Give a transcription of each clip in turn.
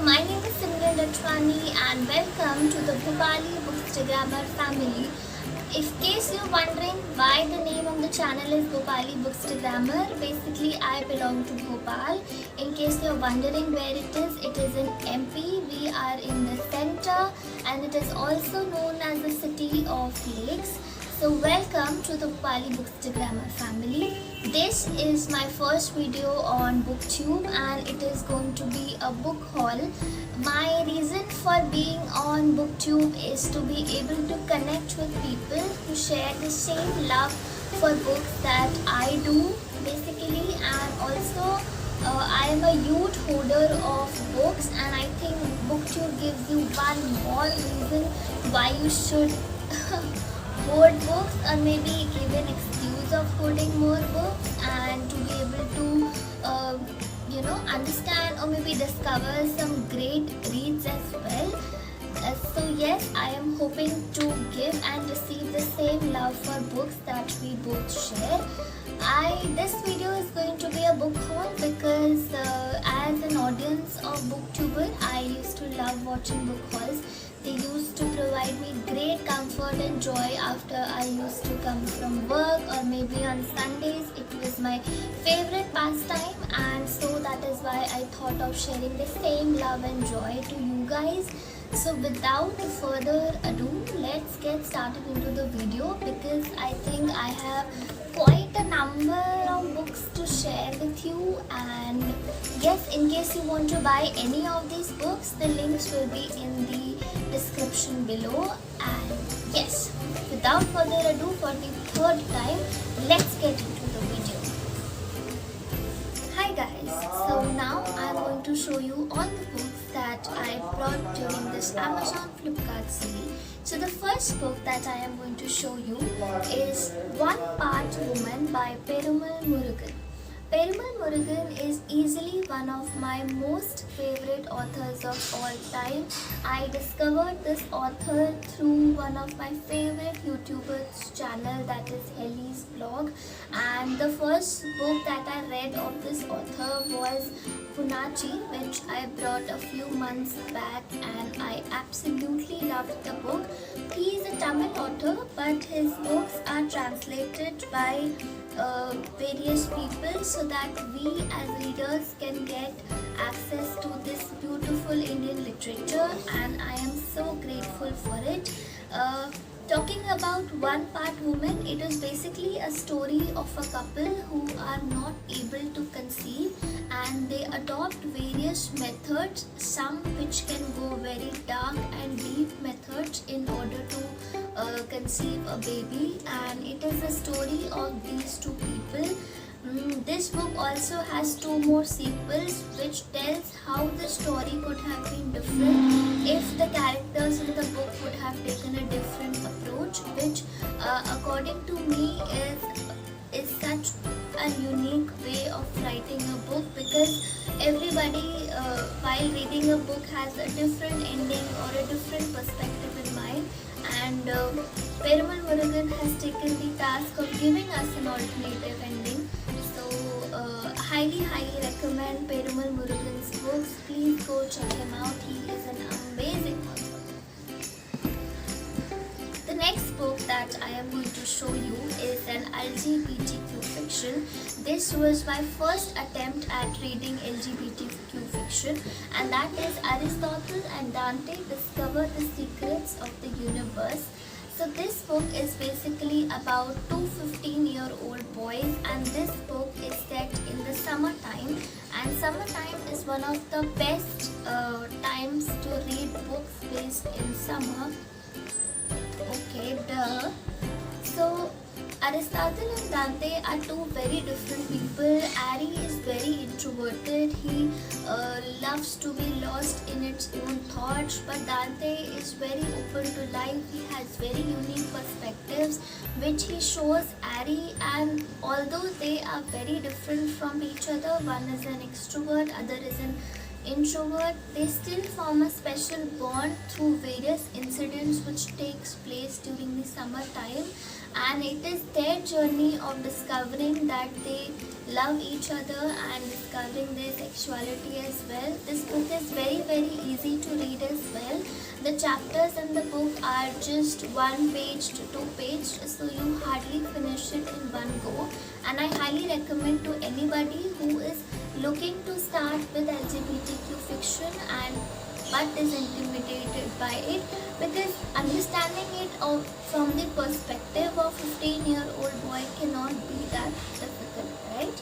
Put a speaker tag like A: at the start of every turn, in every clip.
A: my name is Simran Ratwani and welcome to the Bhopali Bookstagrammer family. In case you're wondering why the name of the channel is Bhopali Bookstagrammer, basically I belong to Bhopal. In case you're wondering where it is in MP. We are in the center and it is also known as the city of lakes. So welcome to the Bhopali Bookstagrammer family. This is my first video on BookTube and it is going to be a book haul. My reason for being on BookTube is to be able to connect with people who share the same love for books that I do basically, and also I am a huge hoarder of books, and I think BookTube gives you one more reason why you should hoard books, or maybe give an excuse of hoarding more books and to be able to understand or maybe discover some great reads as well. So yes, I am hoping to give and receive the same love for books that we both share. This video is going to be a book haul because as an audience of booktuber, I used to love watching book hauls. They used to provide me great comfort and joy after I used to come from work, or maybe on Sundays. It was my favorite pastime, and so that is why I thought of sharing the same love and joy to you guys. So without further ado, let's get started into the video because I think I have quite a number of books to share with you. And yes, in case you want to buy any of these books, the links will be in the description below. And yes, without further ado, for the third time, let's get into the video. Hi guys, so now I'm going to show you all the books that I brought during this Amazon Flipkart sale. So the first book that I am going to show you is One Part Woman by Perumal Murugan. Perumal Murugan is easily one of my most favorite authors of all time. I discovered this author through one of my favorite YouTubers channel, that is Helly's blog, and the first book that I read of this author was Funachi, which I brought a few months back, and I absolutely loved the book. He is a Tamil author, but his books are translated by various people so that we as readers can get access to this beautiful Indian literature, and I am so grateful for it. Talking about One Part Woman, it is basically a story of a couple who are not able to conceive, and they adopt various methods, some which can go very dark and deep methods in order to conceive a baby, and it is a story of these two people. This book also has two more sequels which tells how the story could have been different if the characters in the book would have taken a different approach, which according to me is such a unique way of writing a book, because everybody while reading a book has a different ending or a different perspective in mind, and Perumal Murugan has taken the task of giving us an alternative ending. So highly recommend Perumal Murugan's books. Please go check him out. He is an amazing author. The next book that I am going to show you is an LGBTQ fiction. This was my first attempt at reading LGBTQ fiction, and that is Aristotle and Dante Discover the Secrets of the Universe. So this book is basically about two 15-year-old boys, and this book is set in the summertime, and summertime is one of the best times to read books based in summer. Okay, duh. So Aristotle and Dante are two very different people. Ari is very introverted. He loves to be lost in its own thoughts, but Dante is very open to life. He has very unique perspectives which he shows Ari, and although they are very different from each other, one is an extrovert, other is an introvert, they still form a special bond through various incidents which takes place during the summer time, and it is their journey of discovering that they love each other and discovering their sexuality as well. This book is very easy to read as well. The chapters in the book are just 1 page to 2 page, so you hardly finish it in one go, and I highly recommend to anybody who is looking to start with LGBTQ fiction and but is intimidated by it, because understanding it from the perspective of 15-year-old boy cannot be that difficult, right?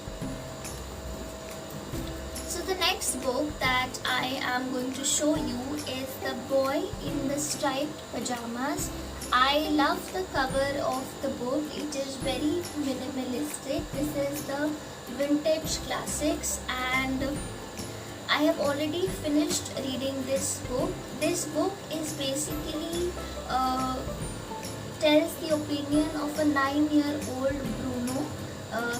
A: So the next book that I am going to show you is The Boy in the Striped Pajamas. I love the cover of the book. It is very minimalistic. This is the vintage classics, and I have already finished reading this book. This book is basically tells the opinion of a 9-year-old Bruno,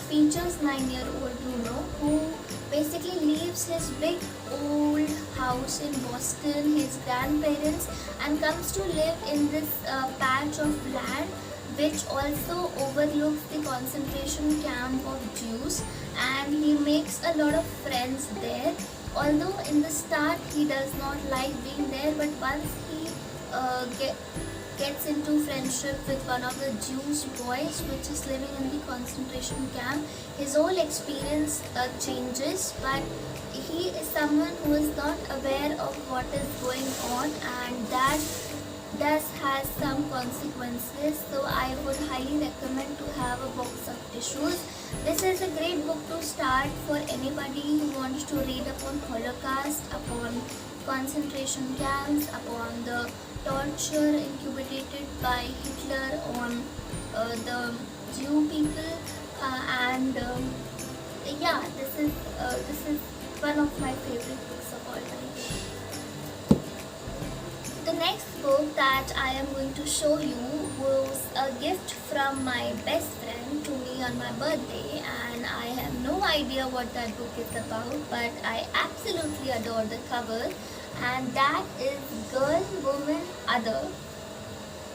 A: features 9-year-old Bruno, who basically leaves his big old house in Boston, his grandparents, and comes to live in this patch of land which also overlooks the concentration camp of Jews, and he makes a lot of friends there. Although in the start he does not like being there, but once he gets into friendship with one of the Jewish boys which is living in the concentration camp, his whole experience changes, but he is someone who is not aware of what is going on, and that does has some consequences. So I would highly recommend to have a box of tissues. This is a great book to start for anybody who wants to read upon Holocaust, upon concentration camps, upon the torture incubated by Hitler on the Jew people, and yeah, this is one of my favorite books of all time. The next book that I am going to show you was a gift from my best friend to me on my birthday, and I have no idea what that book is about, but I absolutely adore the cover, and that is Girl, Woman, Other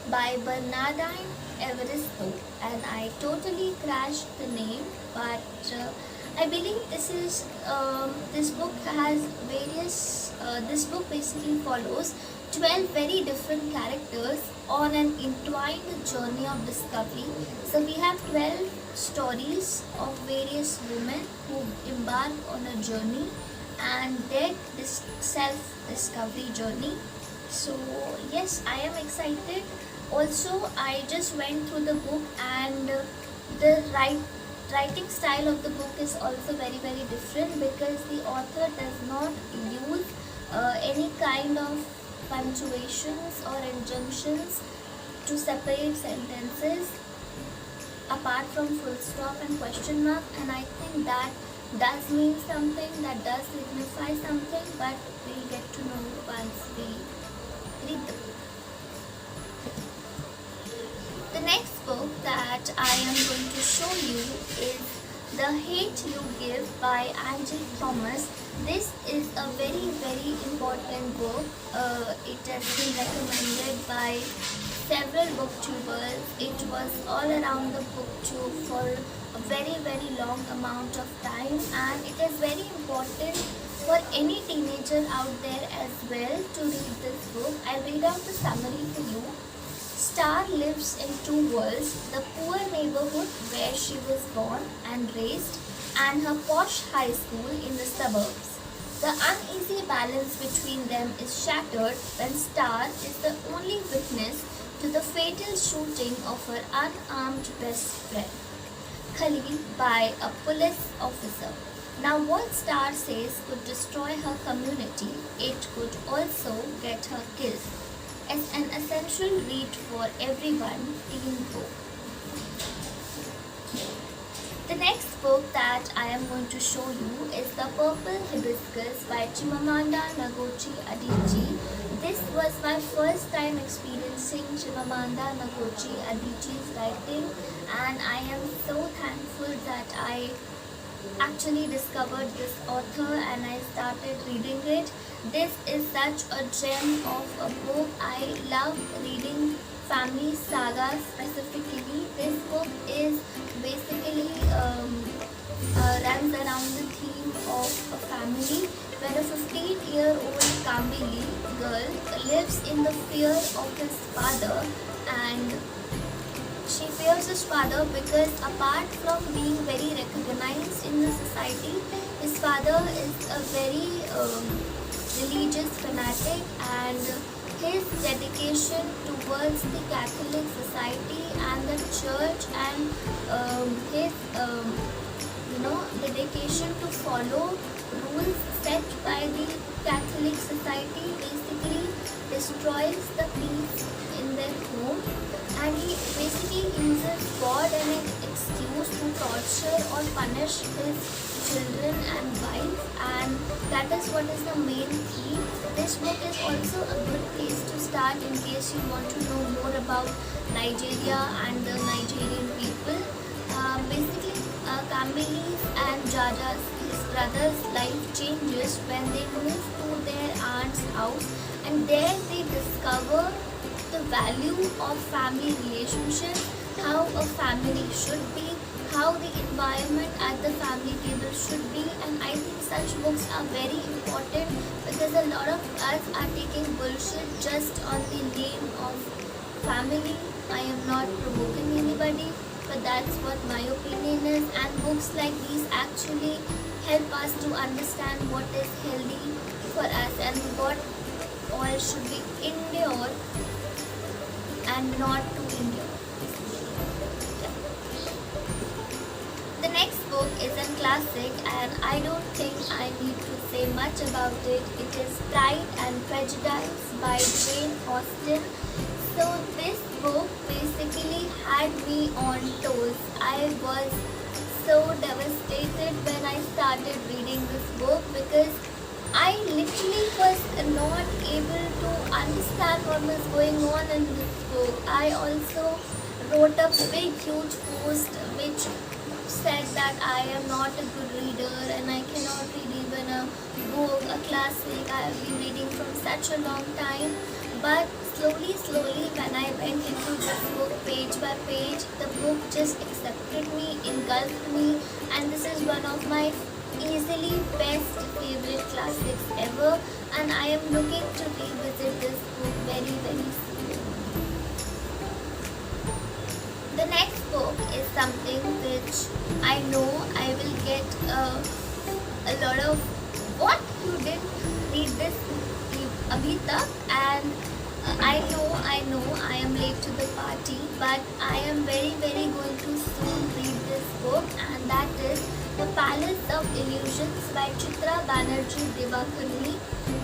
A: by Bernardine Evaristo, and I totally crashed the name, but I believe this book has various. This book basically follows 12 very different characters on an entwined journey of discovery. So we have 12 stories of various women who embark on a journey and their self-discovery journey. So yes, I am excited. Also, I just went through the book, and the writing style of the book is also very different, because the author does not use any kind of punctuations or injunctions to separate sentences apart from full stop and question mark, and I think that does mean something, that does signify something, but we'll get to know once we read the book. The next book that I am going to show you is The Hate You Give by Angie Thomas. This is a very important book. It has been recommended by several booktubers. It was all around the booktube for a very long amount of time, and it is very important for any teenager out there as well to read this book. I'll read out the summary for you. Star lives in two worlds, the poor neighborhood where she was born and raised, and her posh high school in the suburbs. The uneasy balance between them is shattered when Star is the only witness to the fatal shooting of her unarmed best friend, Khalil, by a police officer. Now what Star says could destroy her community, it could also get her killed. It's an essential read for everyone, teen book. The next book that I am going to show you is The Purple Hibiscus by Chimamanda Ngozi Adichie. This was my first time experiencing Chimamanda Ngozi Adichie's writing, and I am so thankful that I actually discovered this author and I started reading it. This is such a gem of a book. I love reading family sagas specifically. This book is basically runs around the theme of a family where a 15-year-old Kambili girl lives in the fear of his father, and she fears his father because apart from being very recognized in the society, his father is a very religious fanatic, and his dedication towards the Catholic society and the church, and his dedication to follow rules set by the Catholic society basically destroys the peace in their home, and he basically uses God as an excuse to torture or punish his children and wife, and that is what is the main theme. This book is also a good place to start in case you want to know more about Nigeria and the Nigerian people. Basically, Kambili's and Jaja's, his brother's life changes when they move to their aunt's house, and there they discover the value of family relationships, how a family should be, how the environment at the family table should be. And I think such books are very important because a lot of us are taking bullshit just on the name of family. I am not provoking anybody, but that's what my opinion is, and books like these actually help us to understand what is healthy for us and what all should be endured and not to endure. The next book is a classic, and I don't think I need to say much about it. It is Pride and Prejudice by Jane Austen. So this book basically had me on toes. I was so devastated when I started reading this book because I literally was not able to understand what was going on in this book. I also wrote a big huge post which said that I am not a good reader and I cannot read even a book, a classic I have been reading from such a long time. But slowly when I went into this book page by page, the book just accepted me, engulfed me, and this is one of my easily best favorite classics ever, and I am looking to revisit this book very soon. The next book is something which I know I will get a lot of what, you didn't read this abhi tak, and I know I am late to the party, but I am very going to soon read this book, and that is The Palace of Illusions by Chitra Banerjee Divakaruni.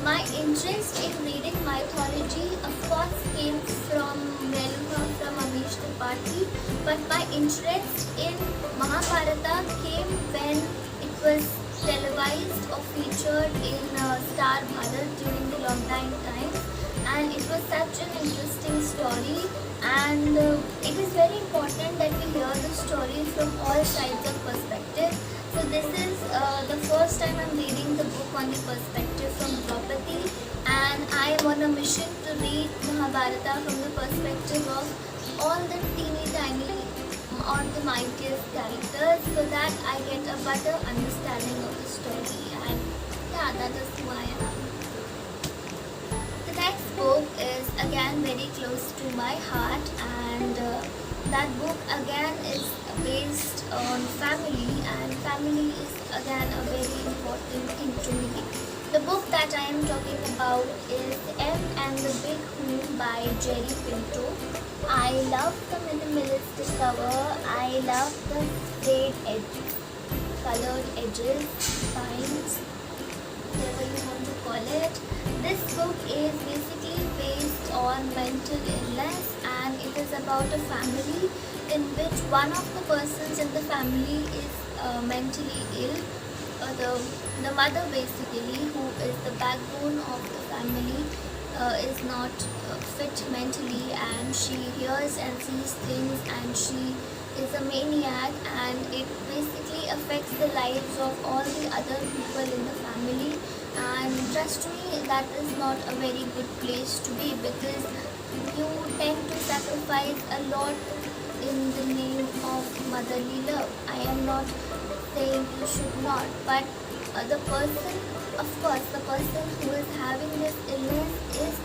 A: My interest in reading mythology of course came from Meluha, from Amish Tripathi, but my interest in Mahabharata came when it was televised or featured in Star Bharat during the lockdown time, and it was such an interesting story, and it is very important that we hear the story from all sides of perspective. So this is the first time I'm reading the book on the perspective from Draupadi, and I am on a mission to read Mahabharata from the perspective of all the teeny tiny or the mightiest characters, so that I get a better understanding of the story, and yeah, that is who I am. The next book is again very close to my heart, and that book again is based on family, and family is again a very important thing to me. The book that I am talking about is M and the Big Moon by Jerry Pinto. I love the minimalistic cover, I love the frayed edges, colored edges, spines, whatever you want to call it. This book is basically based on mental illness, and it is about a family in which one of the persons in the family is mentally ill. The mother basically, who is the backbone of the family, is not fit mentally, and she hears and sees things, and she is a maniac, and it basically affects the lives of all the other people in the family, and trust me, that is not a very good place to be, because you tend to sacrifice a lot in the name of motherly love. I am not saying you should not, but the person, of course, the person who is having this illness is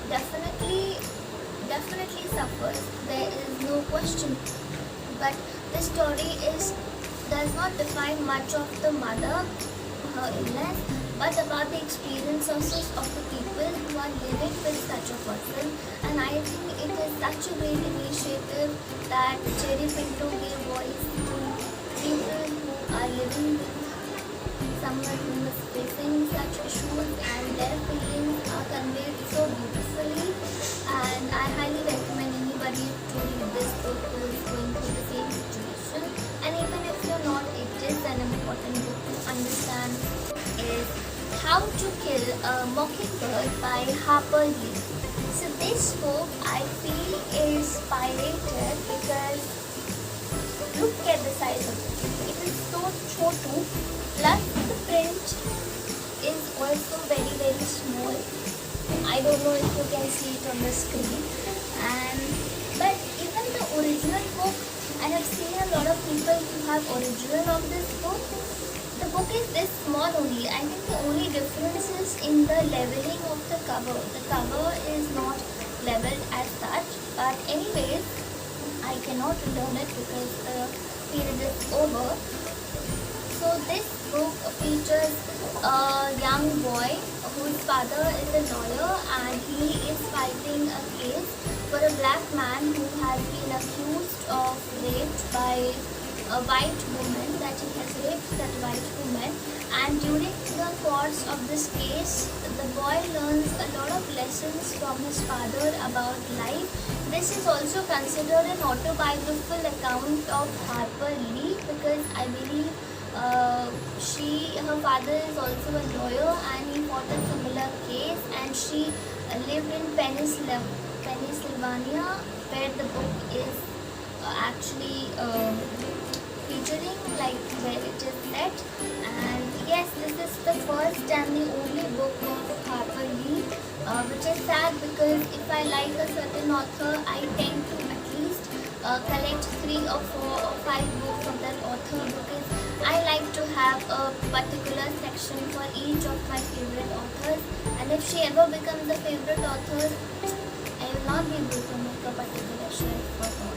A: definitely suffers. There is no question. But the story does not define much of the mother, her illness, but about the experiences of the people who are living with such a person. And I think it is such a great initiative that Cherry Pinto gave voice to people who are living with someone who is facing such issues, and their feelings are conveyed so beautifully. And I highly recommend anybody to read this book who is going through the same situation. And even if you're not, it is an important book to understand. Is How to Kill a Mockingbird by Harper Lee. So this book I feel is pirated because look at the size of it. It is so chotu. Plus the print is also very small. I don't know if you can see it on the screen. But even the original book, I have seen a lot of people who have original of this book. The book is this small only. I think the only difference is in the leveling of the cover. The cover is not leveled as such. But anyways, I cannot return it because the period is over. So this book features a young boy whose father is a lawyer, and he is fighting a case for a black man who has been accused of rape by a white woman, that he has raped that white woman. And during the course of this case, the boy learns a lot of lessons from his father about life. This is also considered an autobiographical account of Harper Lee, because I believe her father is also a lawyer, and he fought a similar case, and she lived in Pennsylvania, where the book is actually featuring, like where it is set. And yes, this is the first and the only book of Harper Lee, which is sad, because if I like a certain author, I tend to at least collect 3 or 4 or 5 books of that author, because I like to have a particular section for each of my favorite authors. And if she ever becomes a favorite author, I will not be able to make a particular shelf for her.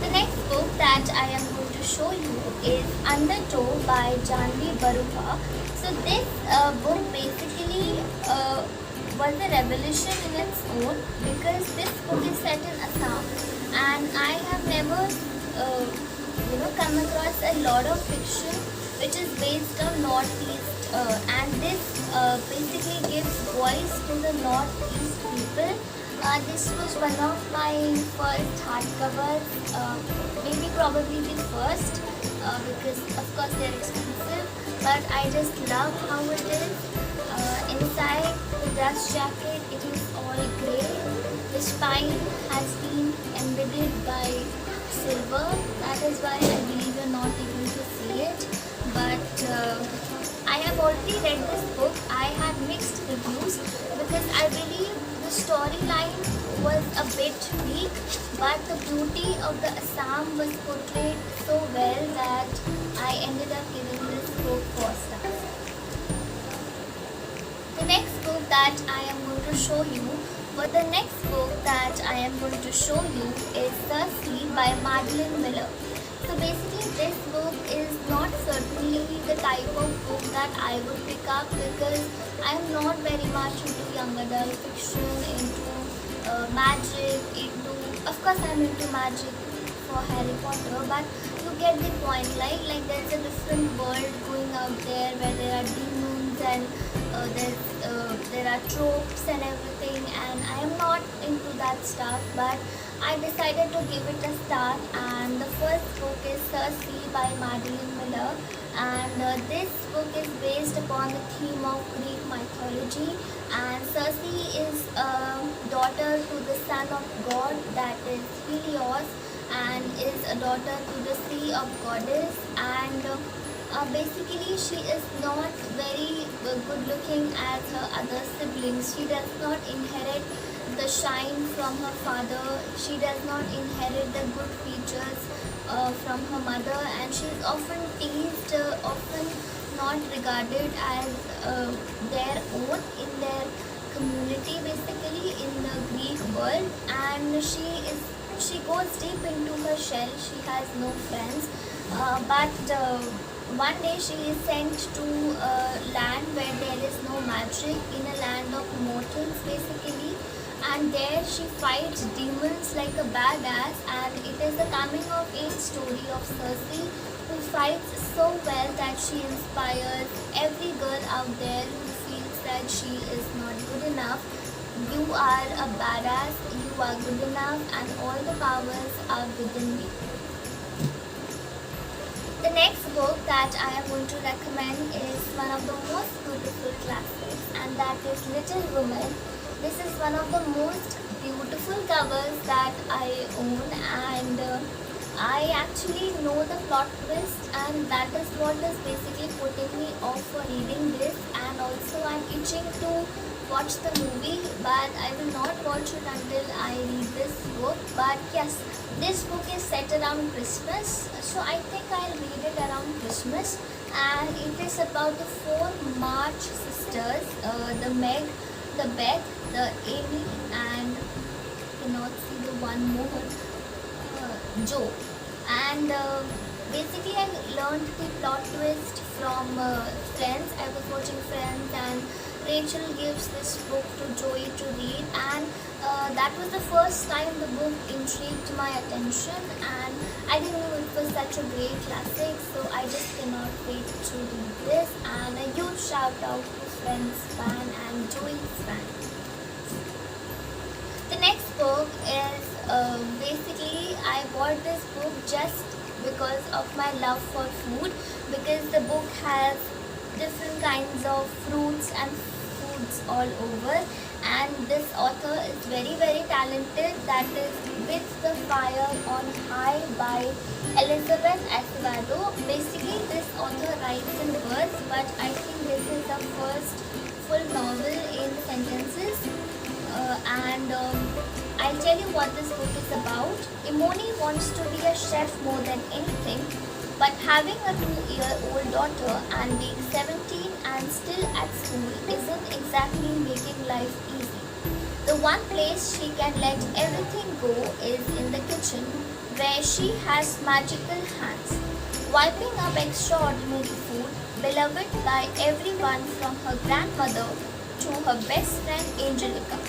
A: The next book that I am going to show you is Undertow by Janvi Baruha. So this book basically was a revolution in its own, because this book is set in Assam, and I have never come across a lot of fiction which is based on Northeast, and this basically gives voice to the Northeast people. This was one of my first hardcovers, maybe probably the first, because of course they're expensive, but I just love how it is. Inside the dust jacket, it is all grey. The spine has been embedded by silver. That is why I believe you're not able to see it. But I have already read this book. I had mixed reviews, because I believe the storyline was a bit weak, but the beauty of the Assam was portrayed so well that I ended up giving this book 4 stars. The next book that I am going to show you is Circe by Madeline Miller. So basically this book is not certainly the type of book that I would pick up, because I am not very much into young adult fiction, into magic, of course I'm into magic for Harry Potter, but you get the point, like there's a different world going out there where there are demons and there are tropes and everything, and I am not into that stuff, but I decided to give it a start. And the first book is Circe by Madeline Miller, and this book is based upon the theme of Greek mythology, and Circe is a daughter to the son of God, that is Helios, and is a daughter to the sea of goddess, and basically she is not very good looking as her other siblings. She does not inherit the shine from her father. She does not inherit the good features from her mother, and she is often teased, often not regarded as their own in their community, basically in the Greek world. And she goes deep into her shell. She has no friends, but one day she is sent to a land where there is no magic, in a land of mortals basically, and there she fights demons like a badass. And it is the coming of age story of Circe, who fights so well that she inspires every girl out there who feels that she is not good enough. You are a badass, you are good enough, and all the powers are within you. The next book that I am going to recommend is one of the most beautiful classics, and that is Little Women. This is one of the most beautiful covers that I own, and I actually know the plot twist, and that is what is basically putting me off for reading this. And also I'm itching to watch the movie, but I will not watch it until I read this book. But yes, this book is set around Christmas, so I think I'll read it around Christmas. And it is about the four March sisters, the Meg, the Beth, the Amy, and I cannot see the one more, Joe. And basically I learned the plot twist from Friends. I was watching Friends, and Rachel gives this book to Joey to read, and that was the first time the book intrigued my attention, and I didn't know it was such a great classic, so I just cannot wait to read this. And a huge shout out to Friends fan and Joey's fan. The next book is basically I bought this book just because of my love for food, because the book has different kinds of fruits and foods all over, and this author is very talented. That is With the Fire on High by Elizabeth Acevedo. Basically this author writes in verse, but I think this is the first full novel in sentences. I'll tell you what this book is about. Imoni wants to be a chef more than anything, but having a 2-year-old daughter and being 17 and still at school isn't exactly making life easy. The one place she can let everything go is in the kitchen, where she has magical hands, wiping up extraordinary food, beloved by everyone from her grandmother to her best friend Angelica.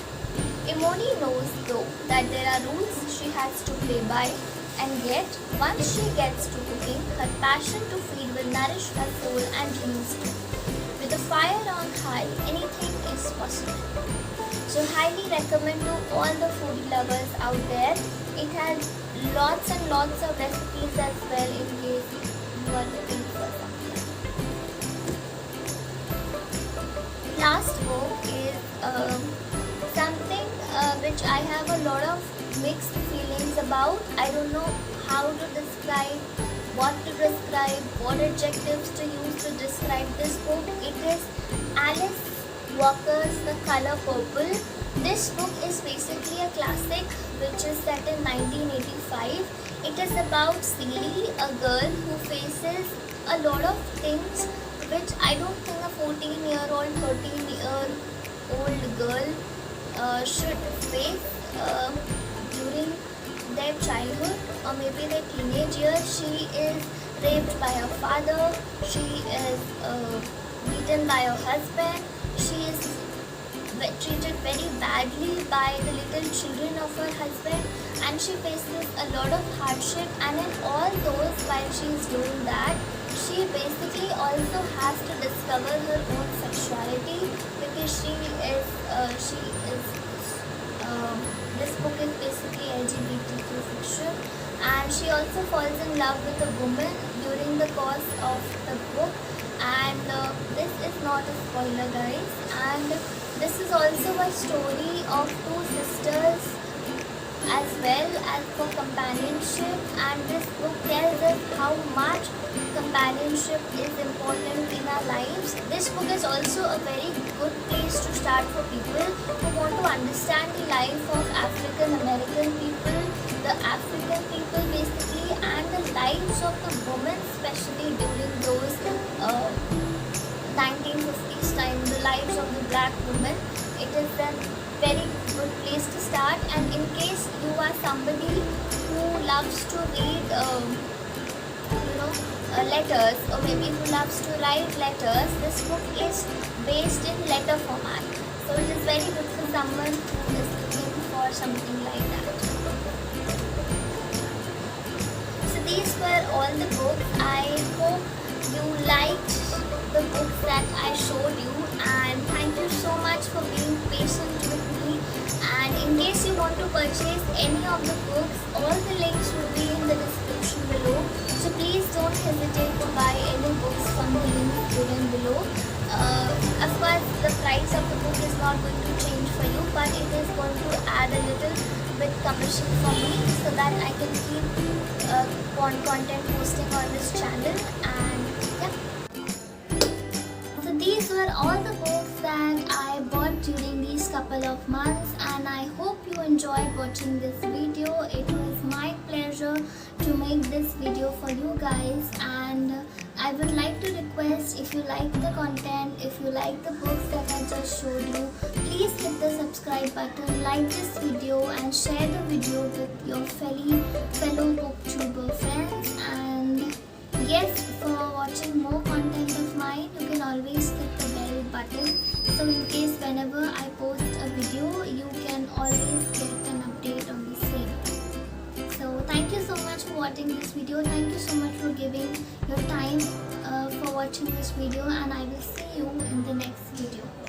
A: Imoni knows though that there are rules she has to play by, and yet once she gets to cooking, her passion to feed will nourish her soul and dreams too. With a fire on high, anything is possible. So highly recommend to all the foodie lovers out there. It has lots and lots of recipes as well in case you are looking for something. Last book is something which I have a lot of mixed feelings about. I don't know how to describe, what to describe, what adjectives to use to describe this book. It is Alice Walker's The Color Purple. This book is basically a classic which is set in 1985. It is about Celie, a girl who faces a lot of things which I don't think a 14-year-old, 13-year-old girl should face during their childhood or maybe their teenage years. She is raped by her father, she is beaten by her husband, she is treated very badly by the little children of her husband, and she faces a lot of hardship. And in all those, while she is doing that, she basically also has to discover her own sexuality, because this book is basically LGBTQ fiction, and she also falls in love with a woman during the course of the book. And this is not a spoiler, guys, and this is also a story of two sisters as well as for companionship, and this book tells us how much companionship is important in our lives. This book is also a very good place to start for people who want to understand the life of African American people, the African people basically, and the lives of the women, especially during those 1950s time, the lives of the black women. It is a very good place to start, and in case you are somebody who loves to read letters, or maybe who loves to write letters, this book is based in letter format, so it is very good for someone who is looking for something like that. So these were all the books. I hope you liked the books that I showed you, and thank you so much for being patient with me. And in case you want to purchase any of the books, all the links will be in the description below, so please don't hesitate to buy any books from the link given below. Of course, the price of the book is not going to change for you, but it is going to add a little bit commission for me, so that I can keep content posting on this channel. And yeah, so these were all the books that I bought during these couple of months, and I hope you enjoyed watching this video. It was my pleasure to make this video for you guys, and I would like to request, if you like the content, if you like the books that I just showed you, please hit the subscribe button, like this video, and share the video with your fellow booktuber friends. And yes, for watching more content of mine, you can always hit the bell button, so in case whenever I post a video, you can always get an update on the same. So thank you so much for watching this video. Thank you so much for giving your time for watching this video, and I will see you in the next video.